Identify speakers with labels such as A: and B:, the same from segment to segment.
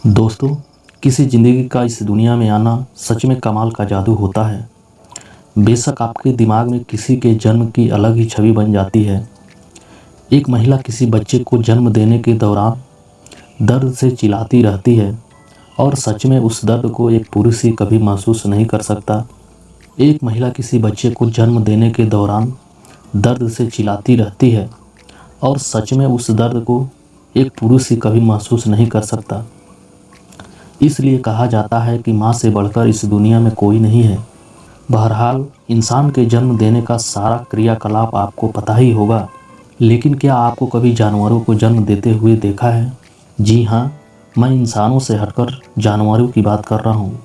A: दोस्तों, किसी ज़िंदगी का इस दुनिया में आना सच में कमाल का जादू होता है। बेशक आपके दिमाग में किसी के जन्म की अलग ही छवि बन जाती है। एक महिला किसी बच्चे को जन्म देने के दौरान दर्द से चिल्लाती रहती है और सच में उस दर्द को एक पुरुष ही कभी महसूस नहीं कर सकता। एक महिला किसी बच्चे को जन्म देने के दौरान दर्द से चिल्लाती रहती है और सच में उस दर्द को एक पुरुष ही कभी महसूस नहीं कर सकता। इसलिए कहा जाता है कि माँ से बढ़कर इस दुनिया में कोई नहीं है। बहरहाल इंसान के जन्म देने का सारा क्रियाकलाप आपको पता ही होगा, लेकिन क्या आपको कभी जानवरों को जन्म देते हुए देखा है? जी हाँ, मैं इंसानों से हटकर जानवरों की बात कर रहा हूँ,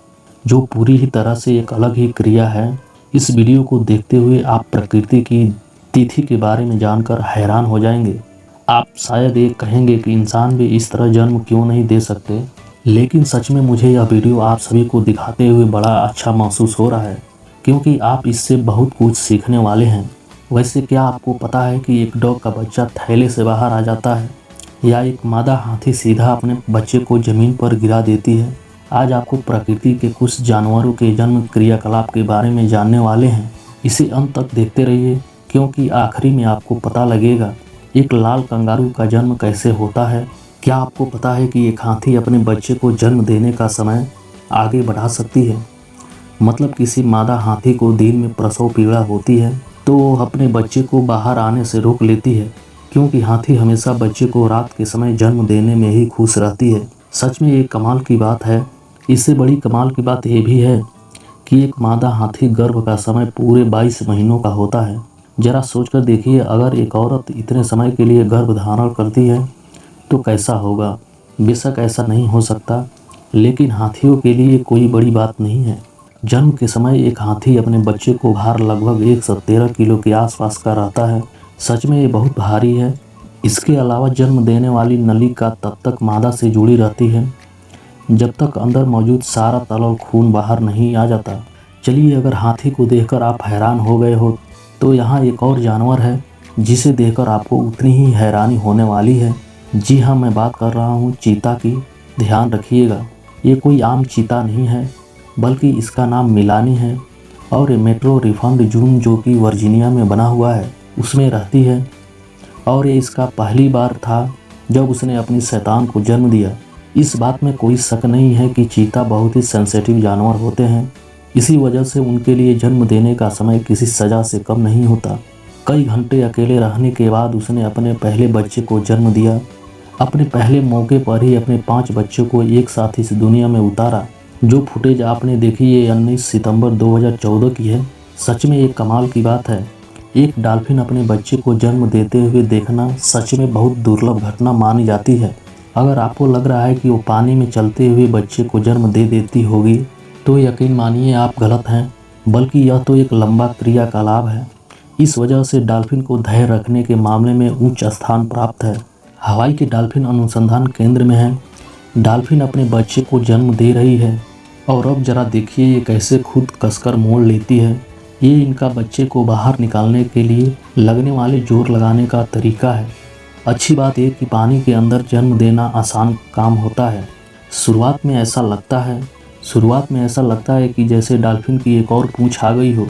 A: जो पूरी ही तरह से एक अलग ही क्रिया है। इस वीडियो को देखते हुए आप प्रकृति की तिथि के बारे में जानकर हैरान हो जाएंगे। आप शायद ये कहेंगे कि इंसान भी इस तरह जन्म क्यों नहीं दे सकते, लेकिन सच में मुझे यह वीडियो आप सभी को दिखाते हुए बड़ा अच्छा महसूस हो रहा है, क्योंकि आप इससे बहुत कुछ सीखने वाले हैं। वैसे क्या आपको पता है कि एक डॉग का बच्चा थैले से बाहर आ जाता है, या एक मादा हाथी सीधा अपने बच्चे को ज़मीन पर गिरा देती है? आज आपको प्रकृति के कुछ जानवरों के जन्म क्रियाकलाप के बारे में जानने वाले हैं। इसे अंत तक देखते रहिए, क्योंकि आखिरी में आपको पता लगेगा एक लाल कंगारू का जन्म कैसे होता है। क्या आपको पता है कि एक हाथी अपने बच्चे को जन्म देने का समय आगे बढ़ा सकती है? मतलब किसी मादा हाथी को दिन में प्रसव पीड़ा होती है तो वो अपने बच्चे को बाहर आने से रोक लेती है, क्योंकि हाथी हमेशा बच्चे को रात के समय जन्म देने में ही खुश रहती है। सच में एक कमाल की बात है। इससे बड़ी कमाल की बात ये भी है कि एक मादा हाथी गर्भ का समय पूरे 22 महीनों का होता है। जरा सोचकर देखिए, अगर एक औरत इतने समय के लिए गर्भ धारण करती है तो कैसा होगा। बेशक ऐसा नहीं हो सकता, लेकिन हाथियों के लिए कोई बड़ी बात नहीं है। जन्म के समय एक हाथी अपने बच्चे को भार लगभग 113 किलो के आसपास का रहता है। सच में ये बहुत भारी है। इसके अलावा जन्म देने वाली नली का तब तक मादा से जुड़ी रहती है जब तक अंदर मौजूद सारा तरल खून बाहर नहीं आ जाता। चलिए, अगर हाथी को देखकर आप हैरान हो गए हो तो यहाँ एक और जानवर है जिसे देखकर आपको उतनी ही हैरानी होने वाली है। जी हाँ, मैं बात कर रहा हूँ चीता की। ध्यान रखिएगा, ये कोई आम चीता नहीं है, बल्कि इसका नाम मिलानी है और ये मेट्रो रिफंड जून जो कि वर्जीनिया में बना हुआ है उसमें रहती है। और ये इसका पहली बार था जब उसने अपनी शैतान को जन्म दिया। इस बात में कोई शक नहीं है कि चीता बहुत ही सेंसिटिव जानवर होते हैं। इसी वजह से उनके लिए जन्म देने का समय किसी सज़ा से कम नहीं होता। कई घंटे अकेले रहने के बाद उसने अपने पहले बच्चे को जन्म दिया। अपने पहले मौके पर ही अपने 5 बच्चों को एक साथ इस दुनिया में उतारा। जो फुटेज आपने देखी ये 19 सितंबर 2014 की है। सच में एक कमाल की बात है। एक डॉल्फिन अपने बच्चे को जन्म देते हुए देखना सच में बहुत दुर्लभ घटना मानी जाती है। अगर आपको लग रहा है कि वो पानी में चलते हुए बच्चे को जन्म दे देती होगी तो यकीन मानिए आप गलत हैं, बल्कि यह तो एक लंबा क्रियाकलाप है। इस वजह से डॉल्फिन को धैर्य रखने के मामले में उच्च स्थान प्राप्त है। हवाई के डॉल्फिन अनुसंधान केंद्र में है। डॉल्फिन अपने बच्चे को जन्म दे रही है और अब जरा देखिए ये कैसे खुद कसकर मोड़ लेती है। ये इनका बच्चे को बाहर निकालने के लिए लगने वाले जोर लगाने का तरीका है। अच्छी बात यह कि पानी के अंदर जन्म देना आसान काम होता है। शुरुआत में ऐसा लगता है कि जैसे डॉल्फिन की एक और पूंछ आ गई हो,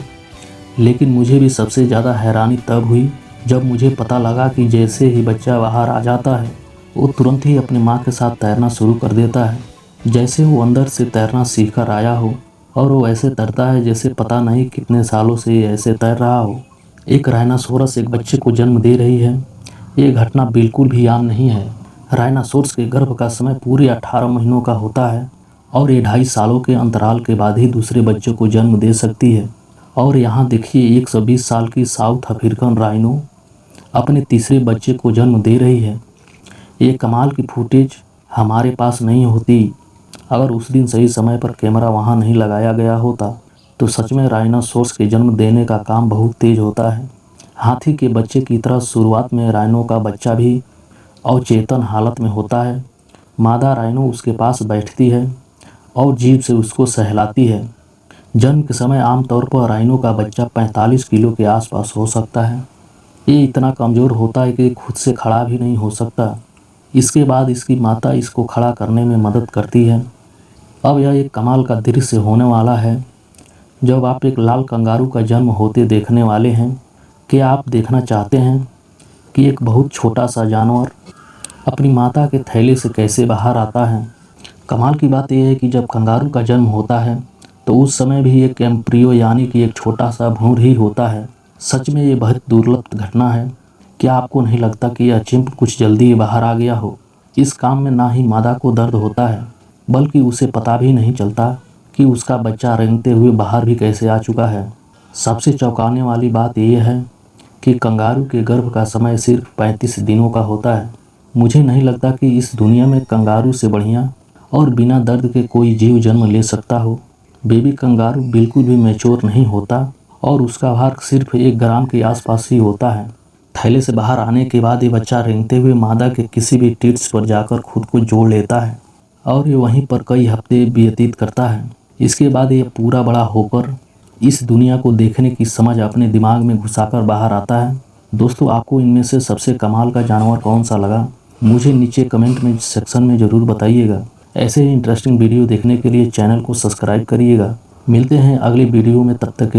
A: लेकिन मुझे भी सबसे ज़्यादा हैरानी तब हुई जब मुझे पता लगा कि जैसे ही बच्चा बाहर आ जाता है वो तुरंत ही अपनी माँ के साथ तैरना शुरू कर देता है, जैसे वो अंदर से तैरना सीख कर आया हो। और वो ऐसे तैरता है जैसे पता नहीं कितने सालों से ये ऐसे तैर रहा हो। एक राइनासोरस एक बच्चे को जन्म दे रही है। ये घटना बिल्कुल भी आम नहीं है। राइनासोरस के गर्भ का समय पूरे 18 महीनों का होता है और ये 2.5 सालों के अंतराल के बाद ही दूसरे बच्चे को जन्म दे सकती है। और यहाँ देखिए 120 साल की साउथ अफ्रीकन राइनो अपने तीसरे बच्चे को जन्म दे रही है। ये कमाल की फुटेज हमारे पास नहीं होती अगर उस दिन सही समय पर कैमरा वहाँ नहीं लगाया गया होता। तो सच में राइनोसोरस के जन्म देने का काम बहुत तेज होता है। हाथी के बच्चे की तरह शुरुआत में राइनो का बच्चा भी अवचेतन हालत में होता है। मादा राइनो उसके पास बैठती है और जीभ से उसको सहलाती है। जन्म के समय आमतौर पर राइनो का बच्चा 45 किलो के आसपास हो सकता है। ये इतना कमज़ोर होता है कि खुद से खड़ा भी नहीं हो सकता। इसके बाद इसकी माता इसको खड़ा करने में मदद करती है। अब यह एक कमाल का दृश्य होने वाला है जब आप एक लाल कंगारू का जन्म होते देखने वाले हैं। क्या आप देखना चाहते हैं कि एक बहुत छोटा सा जानवर अपनी माता के थैले से कैसे बाहर आता है? कमाल की बात यह है कि जब कंगारू का जन्म होता है तो उस समय भी एक एम्ब्रियो यानी कि एक छोटा सा भ्रूण ही होता है। सच में ये बहुत दुर्लभ घटना है। क्या आपको नहीं लगता कि यह चिंप कुछ जल्दी ही बाहर आ गया हो? इस काम में ना ही मादा को दर्द होता है बल्कि उसे पता भी नहीं चलता कि उसका बच्चा रेंगते हुए बाहर भी कैसे आ चुका है। सबसे चौंकाने वाली बात यह है कि कंगारू के गर्भ का समय सिर्फ 35 दिनों का होता है। मुझे नहीं लगता कि इस दुनिया में कंगारू से बढ़िया और बिना दर्द के कोई जीव जन्म ले सकता हो। बेबी कंगारू बिल्कुल भी मैच्योर नहीं होता और उसका भार सिर्फ 1 ग्राम के आसपास ही होता है। थैले से बाहर आने के बाद ये बच्चा रेंगते हुए मादा के किसी भी टिट्स पर जाकर खुद को जोड़ लेता है और ये वहीं पर कई हफ्ते व्यतीत करता है। इसके बाद ये पूरा बड़ा होकर इस दुनिया को देखने की समझ अपने दिमाग में घुसाकर बाहर आता है। दोस्तों, आपको इनमें से सबसे कमाल का जानवर कौन सा लगा? मुझे नीचे कमेंट में सेक्शन में ज़रूर बताइएगा। ऐसे ही इंटरेस्टिंग वीडियो देखने के लिए चैनल को सब्सक्राइब करिएगा। मिलते हैं अगले वीडियो में, तब तक के लिए